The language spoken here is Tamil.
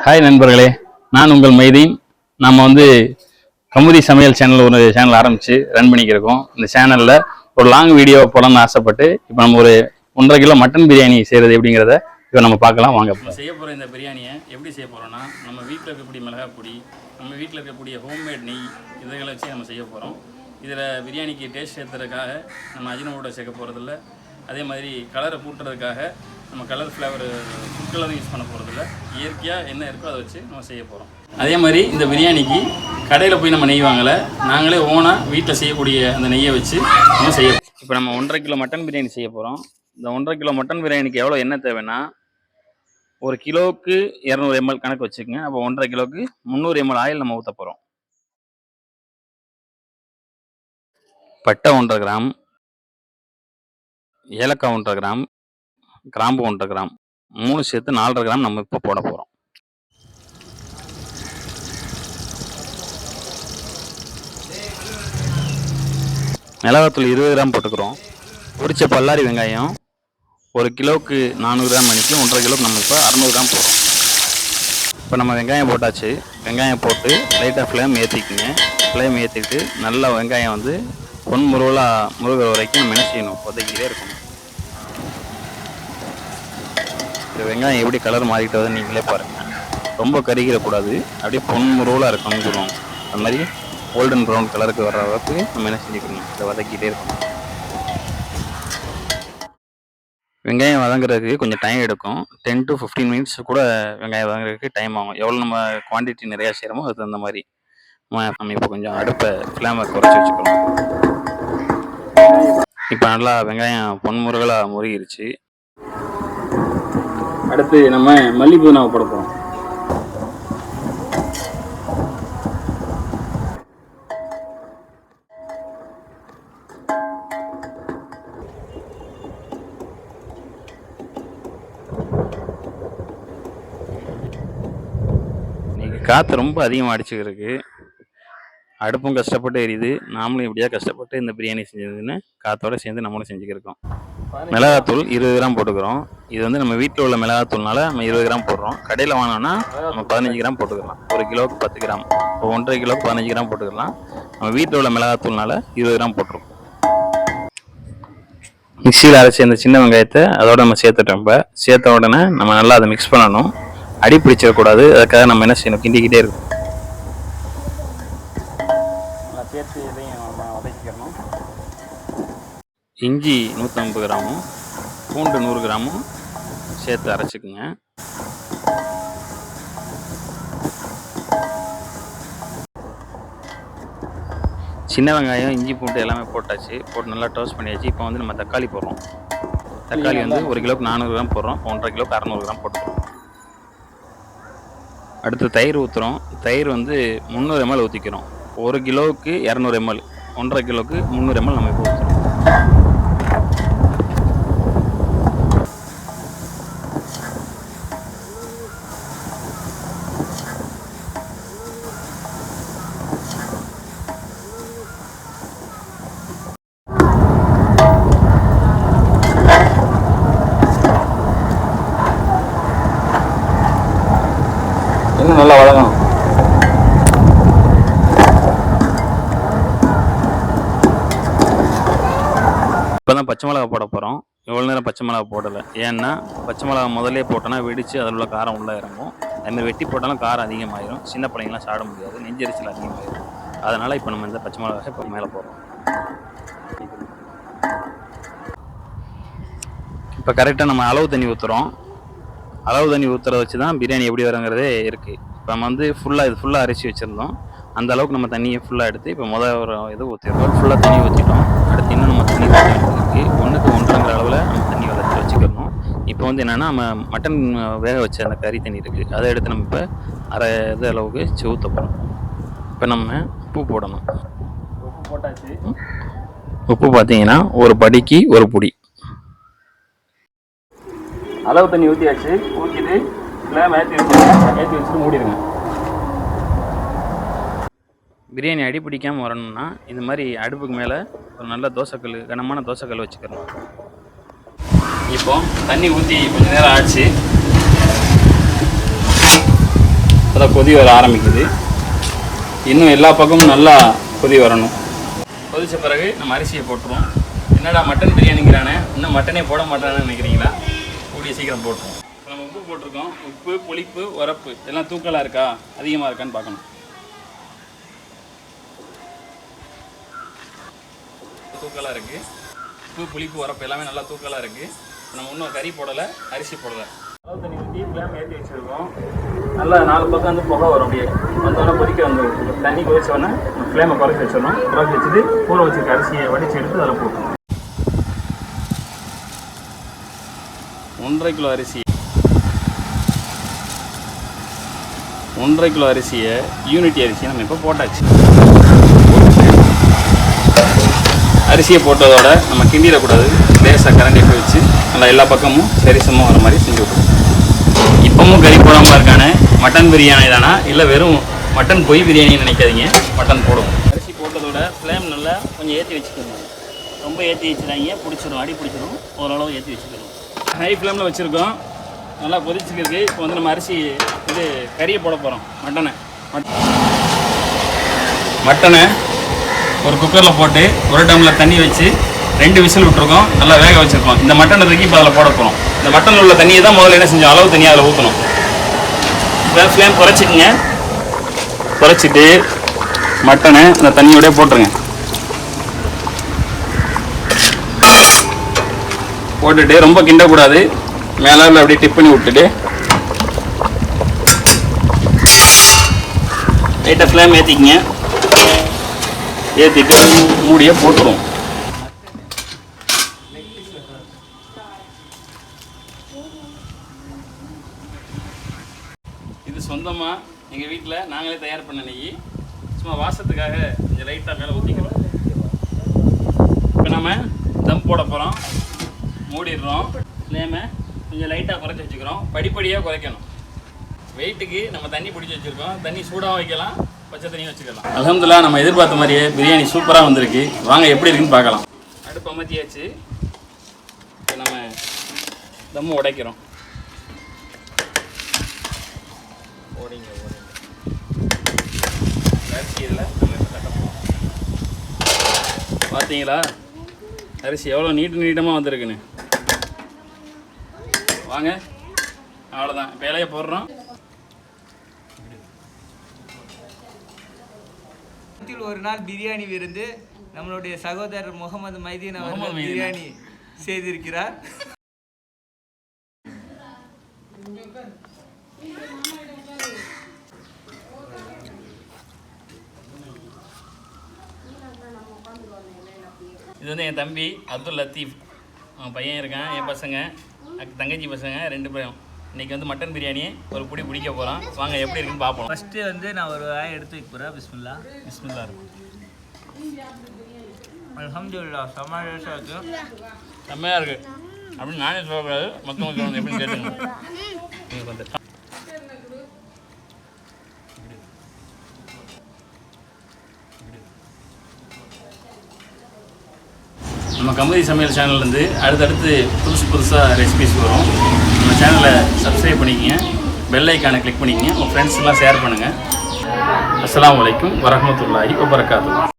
ஹாய் நண்பர்களே, நான் உங்கள் மைதீன். நம்ம கமுதி சமையல் சேனல் ஒரு சேனல் ஆரம்பித்து ரன் பண்ணிக்கிருக்கோம். இந்த சேனலில் ஒரு லாங் வீடியோ போடணும்னு ஆசைப்பட்டு இப்போ நம்ம ஒரு 1.5 கிலோ மட்டன் பிரியாணி செய்கிறது எப்படிங்கிறத இப்போ நம்ம பார்க்கலாம். வாங்க. செய்ய போகிற இந்த பிரியாணியை எப்படி செய்ய போகிறோன்னா, நம்ம வீட்டில் இருக்கக்கூடிய மிளகாய் பொடி, நம்ம வீட்டில் இருக்கக்கூடிய ஹோம்மேட் நெய் இதைகளை வச்சு நம்ம செய்ய போகிறோம். இதில் பிரியாணிக்கு டேஸ்ட் ஏற்றுறதுக்காக நம்ம அஜினோமோட்டோ சேர்க்க போகிறதில்ல. அதே மாதிரி கலரை கூட்டுறதுக்காக நம்ம கலர் ஃப்ளேவர் ஃபுட் கலரும் யூஸ் பண்ண போகிறதில்ல. இயற்கையாக என்ன இருக்கோ அதை வச்சு நம்ம செய்ய போகிறோம். அதே மாதிரி இந்த பிரியாணிக்கு கடையில் போய் நம்ம நெய் வாங்கலை, நாங்களே ஓனாக வீட்டில் செய்யக்கூடிய அந்த நெய்யை வச்சு நம்ம செய்ய. இப்போ நம்ம 1.5 கிலோ மட்டன் பிரியாணி செய்ய போகிறோம். இந்த 1.5 கிலோ மட்டன் பிரியாணிக்கு எவ்வளோ எண்ணெய் தேவைன்னா, 1 கிலோவுக்கு 200 ml கணக்கு வச்சுக்கோங்க. அப்போ 1.5 கிலோவுக்கு 300 ml ஆயில் நம்ம ஊற்ற போகிறோம். பட்டை 1.5 கிராம், ஏலக்காய் 1.5 கிராம், கிராம்பு 1.5 கிராம், 3 சேர்த்து 4.5 கிராம் நம்ம இப்போ போட போகிறோம். மிளகாத்தூள் 20 கிராம் போட்டுக்கிறோம். பொரிச்ச பல்லாரி வெங்காயம் 1 கிலோவுக்கு 400 கிராம் மணிக்கு 1.5 கிலோவுக்கு நம்ம இப்போ 600 கிராம் போடுறோம். இப்போ நம்ம வெங்காயம் போட்டாச்சு. வெங்காயம் போட்டு லைட்டாக ஃப்ளேம் ஏற்றிக்குங்க. ஃப்ளேம் ஏற்றிட்டு நல்லா வெங்காயம் பொன் முருகிற வரைக்கும் நம்ம என்ன செய்யணும், வதக்கிட்டே இருக்கணும். இந்த வெங்காயம் எப்படி கலர் மாறிக்கிட்டு வருதுன்னு நீங்களே பாருங்கள். ரொம்ப கருகிடக்கூடாது, அப்படியே பொன் முருகலாக இருக்கணும்னு சொல்லுவாங்க. அது மாதிரி கோல்டன் ப்ரௌன் கலருக்கு வர்ற அளவுக்கு நம்ம என்ன செஞ்சுக்கணும், இதை வதக்கிட்டே இருக்கணும். வெங்காயம் வதங்குறதுக்கு கொஞ்சம் டைம் எடுக்கும். 10 to 15 மினிட்ஸ் கூட வெங்காயம் வதங்குறதுக்கு டைம் ஆகும். எவ்வளோ நம்ம குவான்டிட்டி நிறையா செய்கிறோமோ அது தகுந்த மாதிரி நம்ம இப்போ கொஞ்சம் அடுப்பை ஃப்ளேமை குறைச்சி வச்சுக்கணும். இப்போ நல்லா வெங்காயம் பொன்முருகலாக முருகிருச்சு. அடுத்து நம்ம மல்லி புதினாவை போட போகிறோம். இன்னைக்கு காற்று ரொம்ப அதிகமாக அடிச்சுக்கிருக்கு. அடுப்பும் கஷ்டப்பட்டு எரியுது. நாமளும் இப்படியா கஷ்டப்பட்டு இந்த பிரியாணி செஞ்சதுன்னு காற்றோடு சேர்ந்து நம்மளும் செஞ்சுக்கிருக்கோம். மிளகாத்தூள் 20 கிராம் போட்டுக்கிறோம். இது நம்ம வீட்டில் உள்ள மிளகாத்தூள்னால நம்ம 20 கிராம் போடுறோம். கடையில் வாங்கினோன்னா நம்ம 15 கிராம் போட்டுக்கலாம். 1 கிலோவுக்கு 10 கிராம், இப்போ 1.5 கிலோவுக்கு 15 கிராம் போட்டுக்கலாம். நம்ம வீட்டில் உள்ள மிளகாத்தூள்னால 20 கிராம் போட்டுருக்கோம். மிக்சியில் அரைச்சி அந்த சின்ன வெங்காயத்தை அதோட நம்ம சேர்த்துட்டோம். இப்போ சேர்த்த உடனே நம்ம நல்லா அதை மிக்ஸ் பண்ணணும். அடி பிடிச்சிடக்கூடாது. அதுக்காக நம்ம என்ன செய்யணும், கிண்டிக்கிட்டே இருக்கும். சேர்த்து இதையும் நம்ம வதக்கிக்கணும். இஞ்சி 150 கிராமும் பூண்டு 100 கிராமும் சேர்த்து அரைச்சிக்குங்க. சின்ன வெங்காயம் இஞ்சி பூண்டு எல்லாமே போட்டாச்சு. போட்டு நல்லா டோஸ்ட் பண்ணியாச்சு. இப்போ நம்ம தக்காளி போடுறோம். தக்காளி 1 கிலோவுக்கு 400 கிராம் போடுறோம். 1.5 கிலோவுக்கு 600 கிராம் போட்டுக்கிறோம். அடுத்து தயிர் ஊற்றுறோம். தயிர் 300 ml ஊற்றிக்கிறோம். 1 கிலோவுக்கு 200 ml, 1.5 கிலோவுக்கு 300 ml நம்ம இப்போ ஊற்றுறோம். இன்னும் நல்லா வதங்கணும். இப்போ தான் பச்சை மிளகா போட போகிறோம். இவ்வளோ நேரம் பச்சை மிளகா போடலை. ஏன்னா பச்சை மிளகா முதலே போட்டோன்னா வெடித்து அதில் உள்ள காரம் உள்ளே இறங்கும். அதுமாதிரி வெட்டி போட்டாலும் காரம் அதிகமாகிடும். சின்ன பிள்ளைங்களாம் சாப்பிட முடியாது, நெஞ்சரிச்சல் அதிகமாகிடும். அதனால் இப்போ நம்ம இந்த பச்சை மிளகாய் இப்போ மேலே போடுறோம். இப்போ கரெக்டாக நம்ம அளவு தண்ணி ஊற்றுறோம். அளவு தண்ணி ஊற்றுறத வச்சு தான் பிரியாணி எப்படி வருங்கிறதே இருக்குது. இப்போ நம்ம ஃபுல்லாக அரிசி வச்சுருந்தோம். அந்த அளவுக்கு நம்ம தண்ணியை ஃபுல்லாக எடுத்து இப்போ ஒரு இது ஊற்றிடுறோம். ஃபுல்லாக தண்ணி ஊற்றிட்டோம். அடுத்து இன்னும் நம்ம தண்ணி ஊற்றிருக்கு. 1க்கு 1.5 அளவில் நம்ம தண்ணி வச்சுக்கணும். இப்போ என்னென்னா நம்ம மட்டன் வேக வச்ச அந்த கறி தண்ணி இருக்குது, அதை எடுத்து நம்ம இப்போ அரை இது அளவுக்கு ஊற்ற போகிறோம். இப்போ நம்ம உப்பு போடணும். உப்பு போட்டாச்சு. உப்பு பார்த்தீங்கன்னா ஒரு படிக்கு ஒரு பொடி. அளவு தண்ணி ஊற்றியாச்சு. ஊற்றிட்டு ஃப்ளேம் ஏற்றி வச்சுட்டு மூடிடுங்க. பிரியாணி அடி பிடிக்காமல் வரணும்னா இந்த மாதிரி அடுப்புக்கு மேலே ஒரு நல்ல தோசைக்கல், கனமான தோசைக்கல் வச்சுக்கணும். இப்போ தண்ணி ஊற்றி கொஞ்சம் நேரம் ஆச்சு. அதான் கொதி வர ஆரம்பிக்குது. இன்னும் எல்லா பக்கமும் நல்லா கொதி வரணும். கொதித்த பிறகு நம்ம அரிசியை போட்டுருவோம். என்னடா மட்டன் பிரியாணிங்கிறானே, இன்னும் மட்டனே போட மாட்டானு நினைக்கிறீங்களா? கூடிய சீக்கிரம் போட்டுருவோம். நம்ம உப்பு போட்டிருக்கோம். உப்பு, புளிப்பு, உரப்பு எல்லாம் தூக்கலாக இருக்கா, அதிகமாக இருக்கான்னு பார்க்கணும். தூக்கலாக இருக்குது. உப்பு, புளிப்பு, உரப்பு எல்லாமே நல்லா தூக்கலாக இருக்குது. நம்ம இன்னும் கறி போடலை, அரிசி போடலை. அளவு தண்ணி ஊற்றி ஃப்ளேம் ஏற்றி வச்சுருக்கோம். நல்லா 4 பக்கம் வந்து புகை வரும். அப்படியே வந்தோடனே கொதிக்க வந்துடும். தண்ணி கொதிச்சோடனே ஃப்ளேமை குறைச்சி வச்சிடணும். குறைச்சி வச்சுட்டு ஊற வச்சுருக்க அரிசியை வடித்து எடுத்து அதில் போட்டணும். 1.5 கிலோ அரிசி 1.5 கிலோ அரிசியை யூனிட்டி அரிசியை நம்ம இப்போ போட்டாச்சு. அரிசியை போட்டதோட நம்ம கிண்டிடக்கூடாது. லேசாக கரண்டி வச்சு நல்லா எல்லா பக்கமும் சரிசமாக வர மாதிரி செஞ்சு விட்டுருவோம். இப்பவும் கறி போடாமல் இருக்கானே, மட்டன் பிரியாணி தானா இல்லை வெறும் மட்டன் பொய் பிரியாணின்னு நினைக்காதீங்க. மட்டன் போடும். அரிசி போட்டதோட ஃப்ளேம் நல்லா கொஞ்சம் ஏற்றி வச்சுக்கணும். ரொம்ப ஏற்றி வச்சுடாங்க, பிடிச்சிடும், அடி பிடிச்சிடும். ஓரளவு ஏற்றி வச்சுக்கணும். ஹை ஃப்ளேமில் வச்சுருக்கோம். நல்லா கொதிச்சுக்கிருக்கு. இப்போ வந்து நம்ம அரிசி இது கறியை போட போகிறோம். மட்டனை ஒரு குக்கரில் போட்டு 1 டம்ளர் தண்ணி வச்சு 2 விசில் விட்டுருக்கோம். நல்லா வேக வச்சுருக்கோம். இந்த மட்டனை தூக்கி இப்போ அதில் போட போகிறோம். இந்த மட்டனில் உள்ள தண்ணியை தான் முதல்ல என்ன செஞ்சோம், அளவு தண்ணியை அதில் ஊற்றணும். இப்போ ஃப்ளேம் குறைச்சிக்கங்க. குறைச்சிட்டு மட்டனை இந்த தண்ணியோடய போட்டுருங்க. போட்டுட்டு ரொம்ப கிண்டக்கூடாது. மேலே அப்படியே டிப் பண்ணி விட்டுட்டு லைட்டாக ஃப்ளேம் ஏற்றிக்கிங்க. ஏற்றிட்டு மூடியை போட்டுருவோம். இது சொந்தமாக எங்கள் வீட்டில் நாங்களே தயார் பண்ண நெய். சும்மா வாசத்துக்காக கொஞ்சம் லைட்டாக மேலே ஊற்றிக்கிறோம். இப்போ நம்ம தம் போட போகிறோம். மூடிடுறோம். ஃப்ளேமை கொஞ்சம் லைட்டாக குறைச்சி வச்சுக்கிறோம். படிப்படியாக குறைக்கணும். வெயிட்டுக்கு நம்ம தண்ணி பிடிச்சி வச்சுருக்கோம். தண்ணி சூடாக வைக்கலாம், பச்சை தண்ணி வச்சுக்கலாம். அல்ஹம்துலில்லாஹ் நம்ம எதிர்பார்த்த மாதிரியே பிரியாணி சூப்பராக வந்திருக்கு. வாங்க எப்படி இருக்குன்னு பார்க்கலாம். அடுப்பு அமர்த்தியாச்சு. இப்போ நம்ம தம்மு உடைக்கிறோம். ஓடிங்க அரிசி இதில் நம்ம இப்போ தட்டப்போம். பார்த்தீங்களா அரிசி எவ்வளோ நீட்டமாக வந்திருக்குன்னு. வாங்க, அவ்வளோதான். இப்போ இலையை போடுறோம். ஒரு நாள் பிரியாணி விருந்து நம்மளுடைய சகோதரர் முகமது மைதீன் அவர்கள் பிரியாணி செய்திருக்கிறார். இது வந்து என் தம்பி அப்துல் லத்தீஃப். அவன் பையன் இருக்கான், என் பசங்க, தங்கச்சி பசங்க 2 பேரும். இன்றைக்கி வந்து மட்டன் பிரியாணி ஒரு பிடி பிடிக்க போகிறோம். வாங்க எப்படி இருக்குன்னு பார்ப்போம். ஃபஸ்ட்டு வந்து நான் ஒரு வாய் எடுத்து வைக்க போகிறேன். பிஸ்மில்லா. பிஸ்மில்லா இருக்கும். அல்ஹம்துலில்லாஹ் செம்மையாக இருக்குது. செம்மையாக இருக்குது அப்படின்னு நானே சொல்லக்கூடாது. மற்றவங்க சொல்லணும் எப்படின்னு கேட்டுங்க. நீங்கள் வந்து நம்ம கமுதி சமையல் சேனல்லேருந்து அடுத்தடுத்து புதுசாக ரெசிபிஸ் வரும். நம்ம சேனலை சப்ஸ்கிரைப் பண்ணிக்கங்க. பெல் ஐக்கானை கிளிக் பண்ணிக்கங்க. உங்கள் ஃப்ரெண்ட்ஸ்லாம் ஷேர் பண்ணுங்கள். அஸ்ஸலாமு அலைக்கும் வரஹ்மத்துல்லாஹி வபரகாத்துஹு.